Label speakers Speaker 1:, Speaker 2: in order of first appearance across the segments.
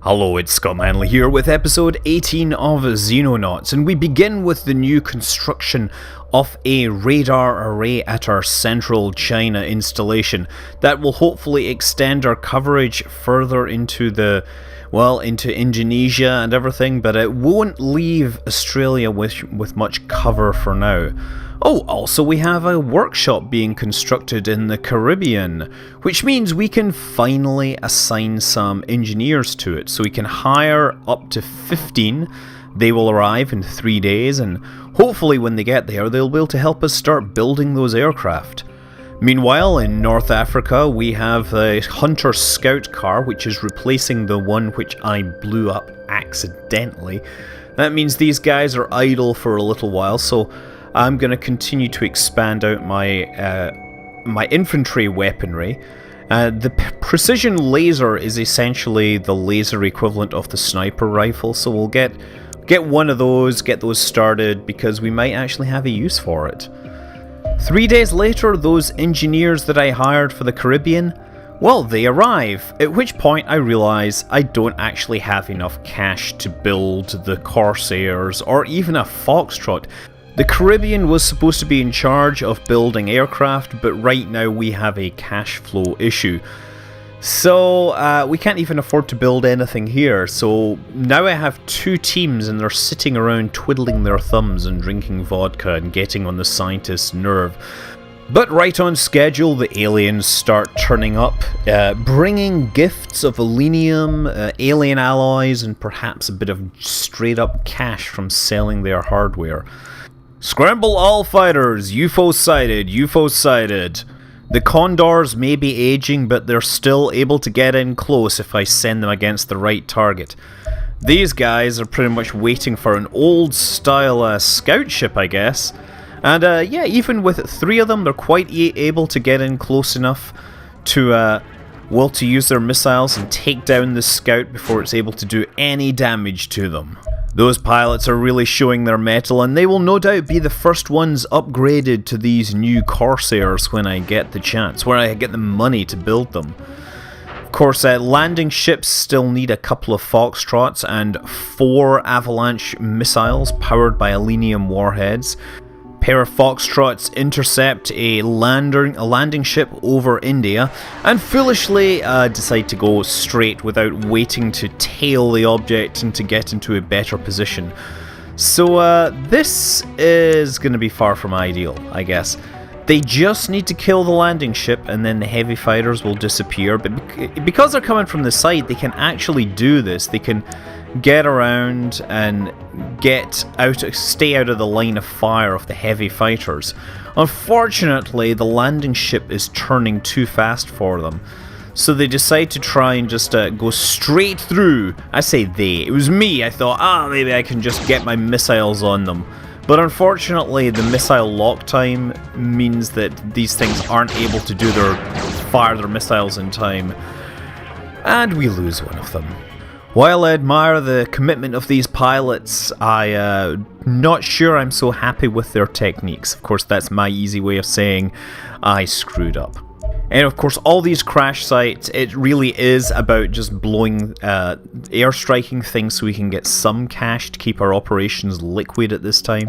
Speaker 1: Hello, it's Scott Manley here with episode 18 of Xenonauts, and we begin with the new construction of a radar array at our central China installation that will hopefully extend our coverage further into into Indonesia and everything, but it won't leave Australia with much cover for now. Oh, also we have a workshop being constructed in the Caribbean, which means we can finally assign some engineers to it. So we can hire up to 15. They will arrive in 3 days, and hopefully when they get there, they'll be able to help us start building those aircraft. Meanwhile, in North Africa, we have a Hunter Scout car, which is replacing the one which I blew up accidentally. That means these guys are idle for a little while, so I'm going to continue to expand out my infantry weaponry. The precision laser is essentially the laser equivalent of the sniper rifle, so we'll get one of those, get those started, because we might actually have a use for it. 3 days later, those engineers that I hired for the Caribbean, well, they arrive, at which point I realise I don't actually have enough cash to build the Corsairs or even a Foxtrot. The Caribbean was supposed to be in charge of building aircraft, but right now we have a cash flow issue. So we can't even afford to build anything here, so now I have two teams and they're sitting around twiddling their thumbs and drinking vodka and getting on the scientist's nerve. But right on schedule, the aliens start turning up, bringing gifts of Elenium, alien alloys, and perhaps a bit of straight up cash from selling their hardware. Scramble all fighters, UFO sighted, UFO sighted. The Condors may be aging, but they're still able to get in close if I send them against the right target. These guys are pretty much waiting for an old style scout ship, I guess. And yeah, even with 3 of them, they're quite able to get in close enough to use their missiles and take down the scout before it's able to do any damage to them. Those pilots are really showing their mettle, and they will no doubt be the first ones upgraded to these new Corsairs when I get the chance, when I get the money to build them. Of course, landing ships still need a couple of Foxtrots and 4 Avalanche missiles powered by Elenium warheads. Pair of Foxtrots intercept a landing ship over India and foolishly decide to go straight without waiting to tail the object and to get into a better position. So this is going to be far from ideal, I guess. They just need to kill the landing ship and then the heavy fighters will disappear, but because they're coming from the side, they can actually do this. They can get around and stay out of the line of fire of the heavy fighters. Unfortunately, the landing ship is turning too fast for them, so they decide to try and just go straight through. I say they, it was me. I thought, maybe I can just get my missiles on them. But unfortunately, the missile lock time means that these things aren't able to fire their missiles in time, and we lose one of them. While I admire the commitment of these pilots, I'm not sure I'm so happy with their techniques. Of course, that's my easy way of saying I screwed up. And of course, all these crash sites, it really is about just blowing, airstriking things so we can get some cash to keep our operations liquid at this time.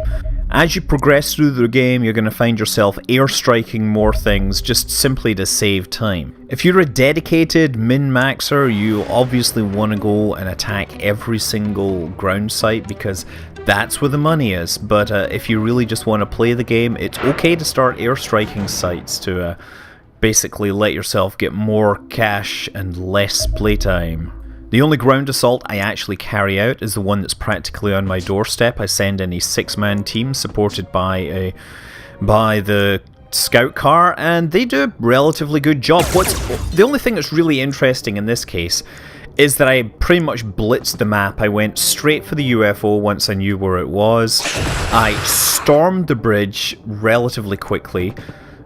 Speaker 1: As you progress through the game, you're going to find yourself airstriking more things just simply to save time. If you're a dedicated min-maxer, you obviously want to go and attack every single ground site because that's where the money is. But if you really just want to play the game, it's okay to start airstriking sites to basically let yourself get more cash and less playtime. The only ground assault I actually carry out is the one that's practically on my doorstep. I send in a 6-man team supported by the scout car, and they do a relatively good job. The only thing that's really interesting in this case is that I pretty much blitzed the map. I went straight for the UFO once I knew where it was. I stormed the bridge relatively quickly,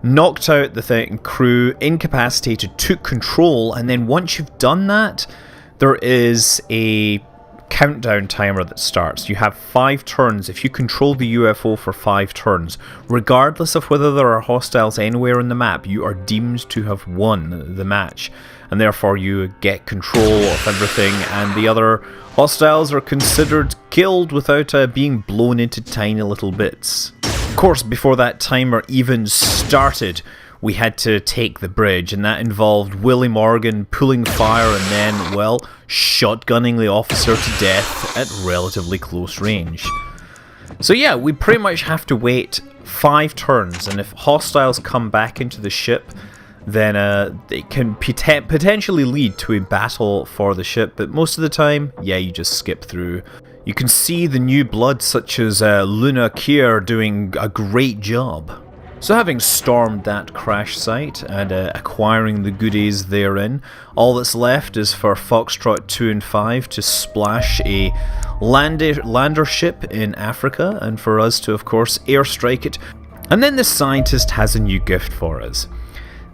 Speaker 1: knocked out the crew, incapacitated, took control, and then once you've done that, there is a countdown timer that starts. You have 5 turns. If you control the UFO for 5 turns, regardless of whether there are hostiles anywhere on the map, you are deemed to have won the match, and therefore you get control of everything, and the other hostiles are considered killed without being blown into tiny little bits. Of course, before that timer even started, we had to take the bridge, and that involved Willie Morgan pulling fire and then, well, shotgunning the officer to death at relatively close range. So yeah, we pretty much have to wait 5 turns, and if hostiles come back into the ship, then it can potentially lead to a battle for the ship, but most of the time, yeah, you just skip through. You can see the new blood such as Luna Kier doing a great job. So having stormed that crash site and acquiring the goodies therein, all that's left is for Foxtrot 2 and 5 to splash a lander ship in Africa, and for us to, of course, airstrike it. And then the scientist has a new gift for us.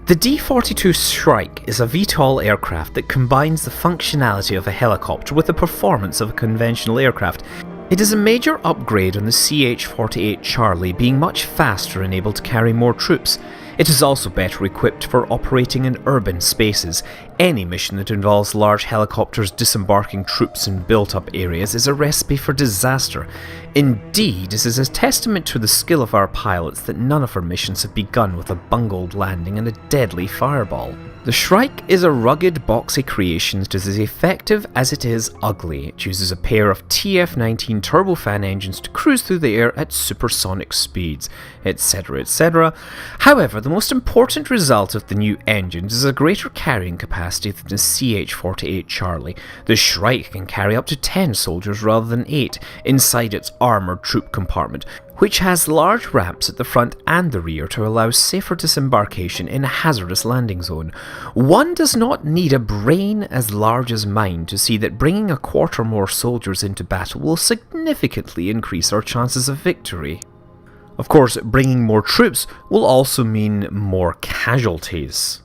Speaker 1: The D-42 Shrike is a VTOL aircraft that combines the functionality of a helicopter with the performance of a conventional aircraft. It is a major upgrade on the CH-48 Charlie, being much faster and able to carry more troops. It is also better equipped for operating in urban spaces. Any mission that involves large helicopters disembarking troops in built-up areas is a recipe for disaster. Indeed, it is a testament to the skill of our pilots that none of our missions have begun with a bungled landing and a deadly fireball. The Shrike is a rugged, boxy creation that is as effective as it is ugly. It uses a pair of TF-19 turbofan engines to cruise through the air at supersonic speeds, etc, etc. However, the most important result of the new engines is a greater carrying capacity than the CH-48 Charlie. The Shrike can carry up to 10 soldiers rather than 8 inside its armoured troop compartment, which has large ramps at the front and the rear to allow safer disembarkation in a hazardous landing zone. One does not need a brain as large as mine to see that bringing a quarter more soldiers into battle will significantly increase our chances of victory. Of course, bringing more troops will also mean more casualties.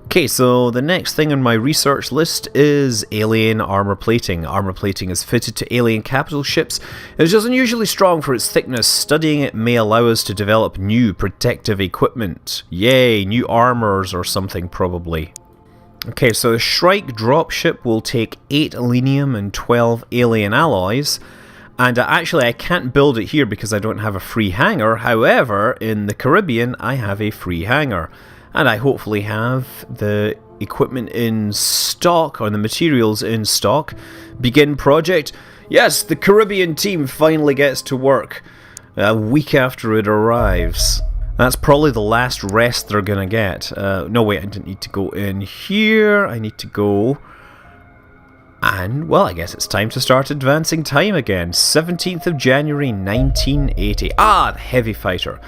Speaker 1: Okay, so the next thing on my research list is alien armor plating. Armor plating is fitted to alien capital ships. It is just unusually strong for its thickness. Studying it may allow us to develop new protective equipment. Yay, new armors or something probably. Okay, so the Shrike dropship will take 8 alenium and 12 alien alloys. And actually I can't build it here because I don't have a free hangar. However, in the Caribbean I have a free hangar. And I hopefully have the equipment in stock, or the materials in stock. Begin project. Yes, the Caribbean team finally gets to work a week after it arrives. That's probably the last rest they're gonna get. No, wait, I didn't need to go in here. I need to go... And, well, I guess it's time to start advancing time again. 17th of January 1980. Ah, the Heavy Fighter.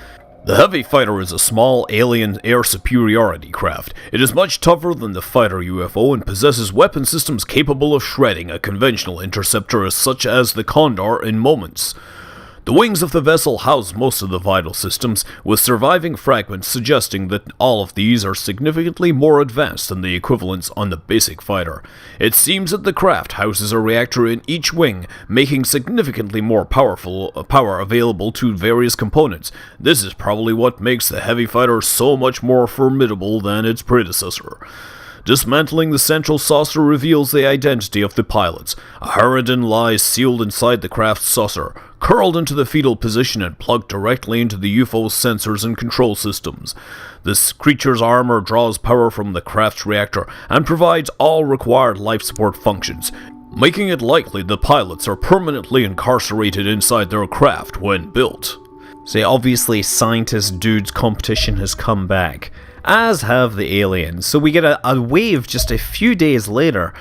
Speaker 2: The Heavy Fighter is a small alien air superiority craft. It is much tougher than the fighter UFO and possesses weapon systems capable of shredding a conventional interceptor such as the Condor in moments. The wings of the vessel house most of the vital systems, with surviving fragments suggesting that all of these are significantly more advanced than the equivalents on the basic fighter. It seems that the craft houses a reactor in each wing, making significantly more power available to various components. This is probably what makes the Heavy Fighter so much more formidable than its predecessor. Dismantling the central saucer reveals the identity of the pilots. A harridan lies sealed inside the craft's saucer, curled into the fetal position and plugged directly into the UFO's sensors and control systems. This creature's armor draws power from the craft's reactor and provides all required life support functions, making it likely the pilots are permanently incarcerated inside their craft when built.
Speaker 1: So obviously Scientist Dude's competition has come back, as have the aliens. So we get a wave just a few days later,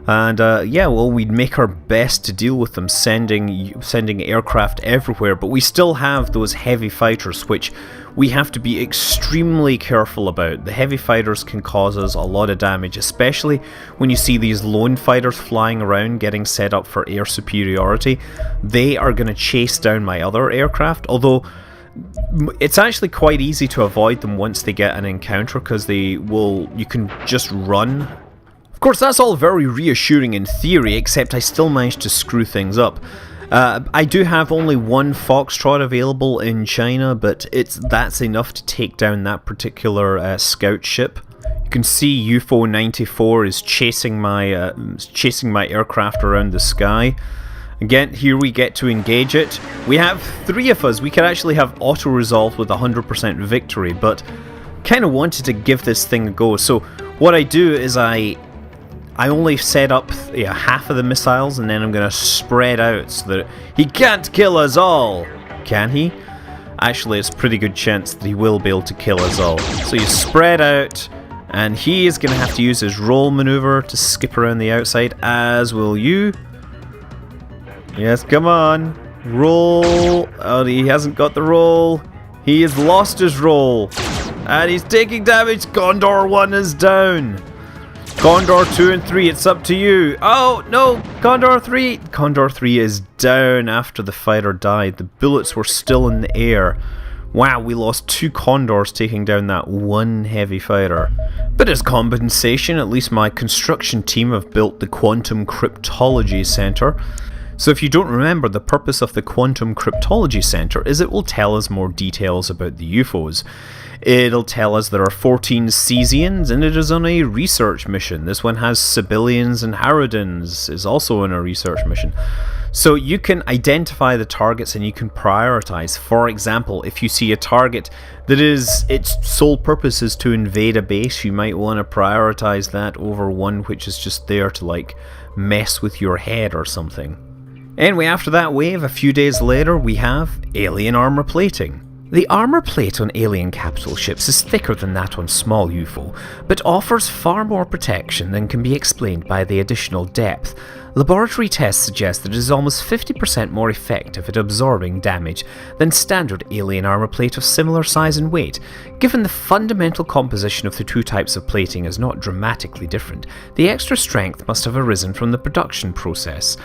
Speaker 1: and yeah, well, we'd make our best to deal with them, sending aircraft everywhere, but we still have those heavy fighters, which we have to be extremely careful about. The heavy fighters can cause us a lot of damage, especially when you see these lone fighters flying around getting set up for air superiority. They are going to chase down my other aircraft, although it's actually quite easy to avoid them once they get an encounter, because you can just run Of course, that's all very reassuring in theory, except I still managed to screw things up. I do have only one Foxtrot available in China, but that's enough to take down that particular scout ship. You can see UFO 94 is chasing my aircraft around the sky. Again, here we get to engage it. We have 3 of us. We could actually have auto-resolve with 100% victory, but kind of wanted to give this thing a go. So what I do is I only set up half of the missiles, and then I'm going to spread out so that he can't kill us all. Can he? Actually, it's a pretty good chance that he will be able to kill us all. So you spread out, and he is going to have to use his roll maneuver to skip around the outside, as will you. Yes, come on. Roll. Oh, he hasn't got the roll. He has lost his roll. And he's taking damage. Condor 1 is down. Condor 2 and 3, it's up to you. Oh, no, Condor 3. Condor 3 is down after the fighter died. The bullets were still in the air. Wow, we lost 2 Condors taking down that one heavy fighter. But as compensation, at least my construction team have built the Quantum Cryptology Center. So if you don't remember, the purpose of the Quantum Cryptology Center is it will tell us more details about the UFOs. It'll tell us there are 14 Cesians, and it is on a research mission. This one has Sibyllians and Harridans, is also on a research mission. So you can identify the targets and you can prioritize. For example, if you see a target that its sole purpose is to invade a base, you might want to prioritize that over one which is just there to mess with your head or something. Anyway, after that wave, a few days later, we have alien armor plating. The armor plate on alien capital ships is thicker than that on small UFO, but offers far more protection than can be explained by the additional depth. Laboratory tests suggest that it is almost 50% more effective at absorbing damage than standard alien armor plate of similar size and weight. Given the fundamental composition of the 2 types of plating is not dramatically different, the extra strength must have arisen from the production process.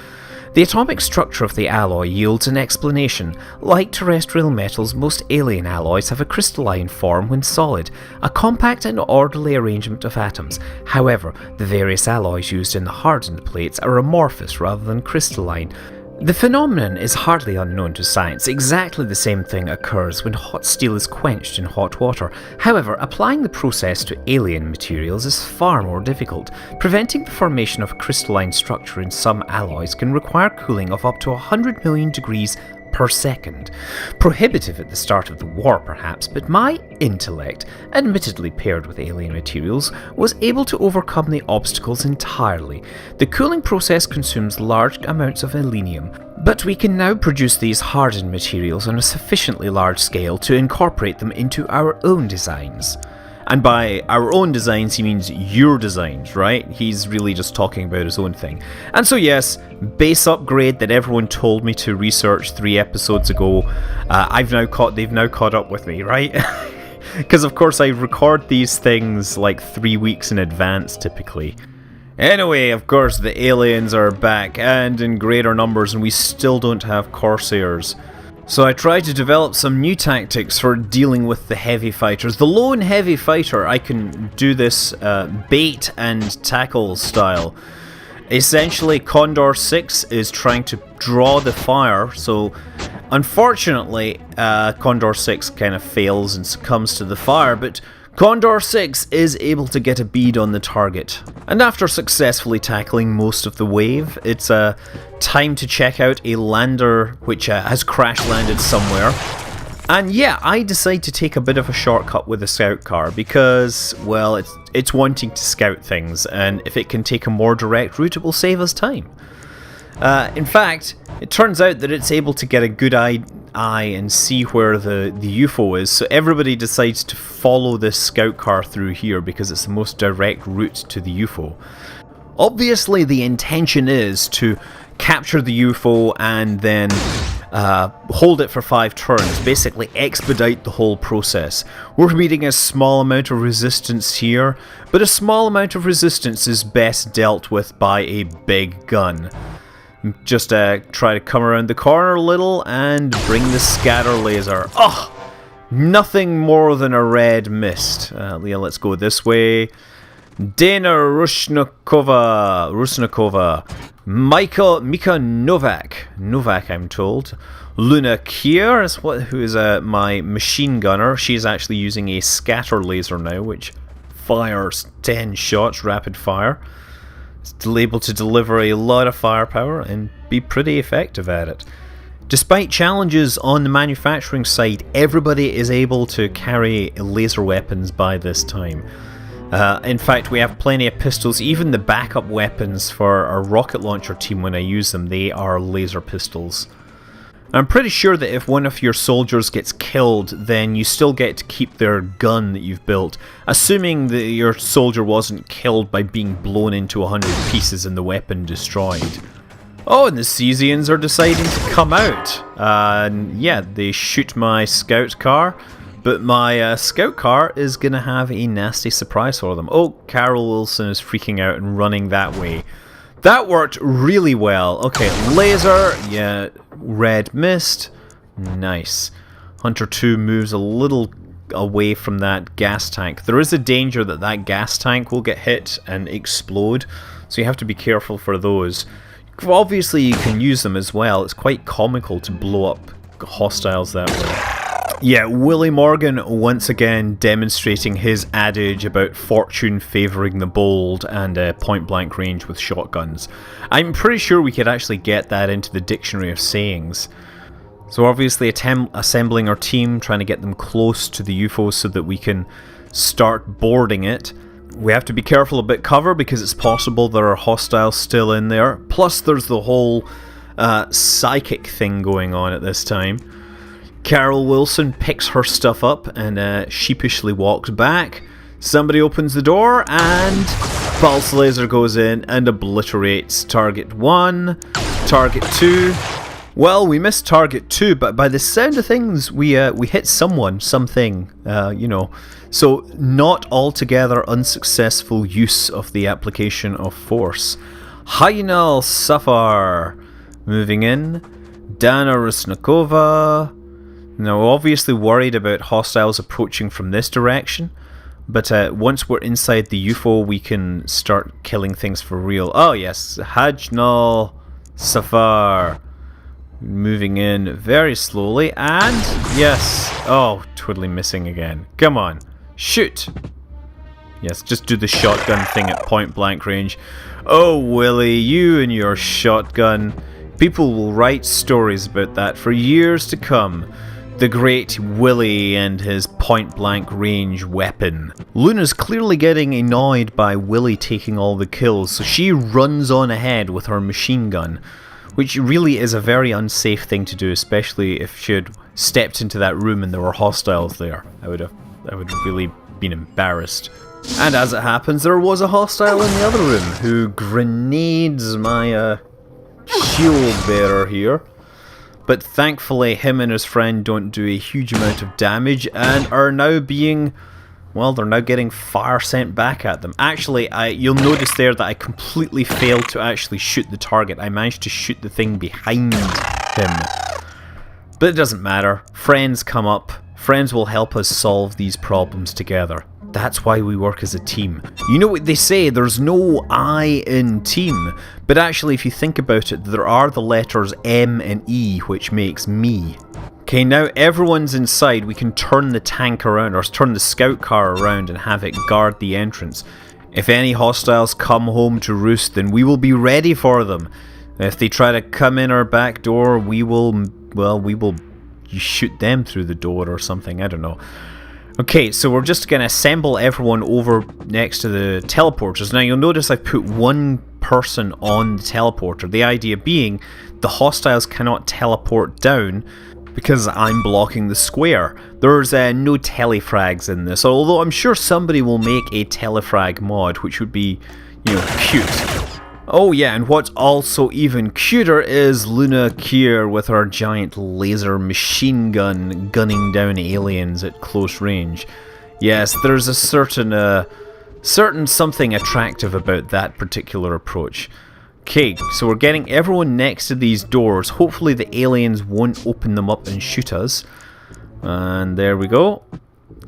Speaker 1: The atomic structure of the alloy yields an explanation. Like terrestrial metals, most alien alloys have a crystalline form when solid, a compact and orderly arrangement of atoms. However, the various alloys used in the hardened plates are amorphous rather than crystalline. The phenomenon is hardly unknown to science. Exactly the same thing occurs when hot steel is quenched in hot water. However, applying the process to alien materials is far more difficult. Preventing the formation of a crystalline structure in some alloys can require cooling of up to 100 million degrees per second. Prohibitive at the start of the war, perhaps, but my intellect, admittedly paired with alien materials, was able to overcome the obstacles entirely. The cooling process consumes large amounts of selenium, but we can now produce these hardened materials on a sufficiently large scale to incorporate them into our own designs. And by our own designs, he means your designs, right? He's really just talking about his own thing. And so yes, base upgrade that everyone told me to research 3 episodes ago. They've now caught up with me, right? Because of course I record these things 3 weeks in advance typically. Anyway, of course the aliens are back and in greater numbers, and we still don't have Corsairs. So I tried to develop some new tactics for dealing with the heavy fighters. The lone heavy fighter, I can do this bait and tackle style. Essentially, Condor 6 is trying to draw the fire, so unfortunately, Condor 6 kind of fails and succumbs to the fire, but Condor 6 is able to get a bead on the target. And after successfully tackling most of the wave, it's time to check out a lander which has crash landed somewhere. And yeah, I decide to take a bit of a shortcut with the scout car because, well, it's wanting to scout things, and if it can take a more direct route, it will save us time. In fact, it turns out that it's able to get a good eye and see where the UFO is, so everybody decides to follow this scout car through here because it's the most direct route to the UFO. Obviously the intention is to capture the UFO and then hold it for 5 turns, basically expedite the whole process. We're meeting a small amount of resistance here, but a small amount of resistance is best dealt with by a big gun. Just try to come around the corner a little and bring the scatter laser. Oh, nothing more than a red mist. Let's go this way. Dana Rusnakova, Mika Novak, I'm told. Luna Kier, who is my machine gunner. She's actually using a scatter laser now, which fires 10 shots, rapid fire. Still able to deliver a lot of firepower and be pretty effective at it. Despite challenges on the manufacturing side, everybody is able to carry laser weapons by this time. In fact, we have plenty of pistols. Even the backup weapons for our rocket launcher team, when I use them, they are laser pistols. I'm pretty sure that if one of your soldiers gets killed, then you still get to keep their gun that you've built, assuming that your soldier wasn't killed by being blown into 100 pieces and the weapon destroyed. Oh, and the Cesians are deciding to come out. Yeah, they shoot my scout car, but my scout car is going to have a nasty surprise for them. Oh, Carol Wilson is freaking out and running that way. That worked really well. Okay, laser, yeah, red mist, nice. Hunter 2 moves a little away from that gas tank. There is a danger that that gas tank will get hit and explode, so you have to be careful for those. Obviously you can use them as well. It's quite comical to blow up hostiles that way. Yeah, Willie Morgan once again demonstrating his adage about fortune favouring the bold and point blank range with shotguns. I'm pretty sure we could actually get that into the dictionary of sayings. So obviously assembling our team, trying to get them close to the UFO so that we can start boarding it. We have to be careful about cover because it's possible there are hostiles still in there. Plus there's the whole psychic thing going on at this time. Carol Wilson picks her stuff up and sheepishly walks back. Somebody opens the door and pulse laser goes in and obliterates target 1, target 2. Well, we missed target 2, but by the sound of things, we hit something, you know. So, not altogether unsuccessful use of the application of force. Hainal Safar moving in. Dana Rusnakova. Now, we're obviously worried about hostiles approaching from this direction, but once we're inside the UFO, we can start killing things for real. Oh, yes, Hajnal Safar. Moving in very slowly, and yes, oh, totally missing again. Come on, shoot. Yes, just do the shotgun thing at point blank range. Oh, Willie, you and your shotgun. People will write stories about that for years to come. The great Willie and his point blank range weapon. Luna's clearly getting annoyed by Willie taking all the kills, so she runs on ahead with her machine gun. Which really is a very unsafe thing to do, especially if she had stepped into that room and there were hostiles there. I would really been embarrassed. And as it happens, there was a hostile in the other room who grenades my shield bearer here. But thankfully, him and his friend don't do a huge amount of damage and are now being... well, they're now getting fire sent back at them. Actually, you'll notice there that I completely failed to actually shoot the target. I managed to shoot the thing behind him. But it doesn't matter. Friends come up. Friends will help us solve these problems together. That's why we work as a team. You know what they say, there's no I in team. But actually, if you think about it, there are the letters M and E, which makes me. Okay, now everyone's inside. We can turn the tank around, or turn the scout car around and have it guard the entrance. If any hostiles come home to roost, then we will be ready for them. If they try to come in our back door, we will shoot them through the door or something, I don't know. Okay, so we're just going to assemble everyone over next to the teleporters. Now you'll notice I've put one person on the teleporter. The idea being the hostiles cannot teleport down because I'm blocking the square. There's no telefrags in this, although I'm sure somebody will make a telefrag mod, which would be, you know, cute. Oh yeah, and what's also even cuter is Luna Kier with her giant laser machine gun gunning down aliens at close range. Yes, there's a certain something attractive about that particular approach. Okay, so we're getting everyone next to these doors. Hopefully the aliens won't open them up and shoot us. And there we go.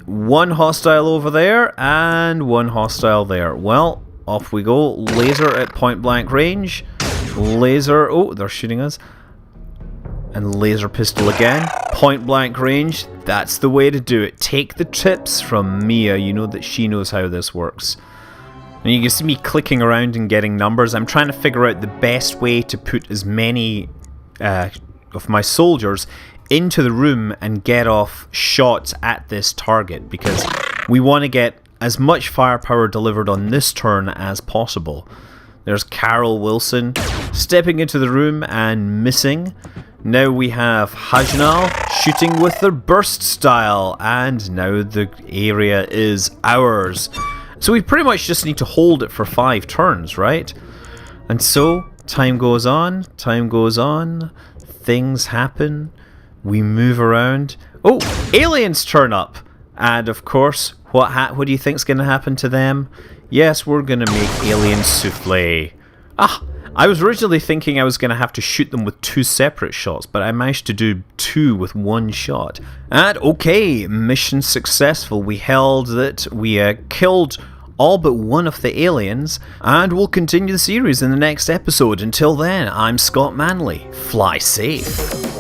Speaker 1: One hostile over there, and one hostile there. Well, off we go. Laser at point blank range. Laser. Oh, they're shooting us. And laser pistol again. Point blank range. That's the way to do it. Take the tips from Mia. You know that she knows how this works. And you can see me clicking around and getting numbers. I'm trying to figure out the best way to put as many of my soldiers into the room and get off shots at this target, because we want to get as much firepower delivered on this turn as possible. There's Carol Wilson stepping into the room and missing. Now we have Hajnal shooting with their burst style, and now the area is ours. So we pretty much just need to hold it for 5 turns, right? And so time goes on, things happen, we move around. Oh, aliens turn up! And of course, what do you think's going to happen to them? Yes, we're going to make alien souffle. I was originally thinking I was going to have to shoot them with 2 separate shots, but I managed to do 2 with 1 shot. And okay, mission successful. We held that, we killed all but one of the aliens, and we'll continue the series in the next episode. Until then, I'm Scott Manley. Fly safe.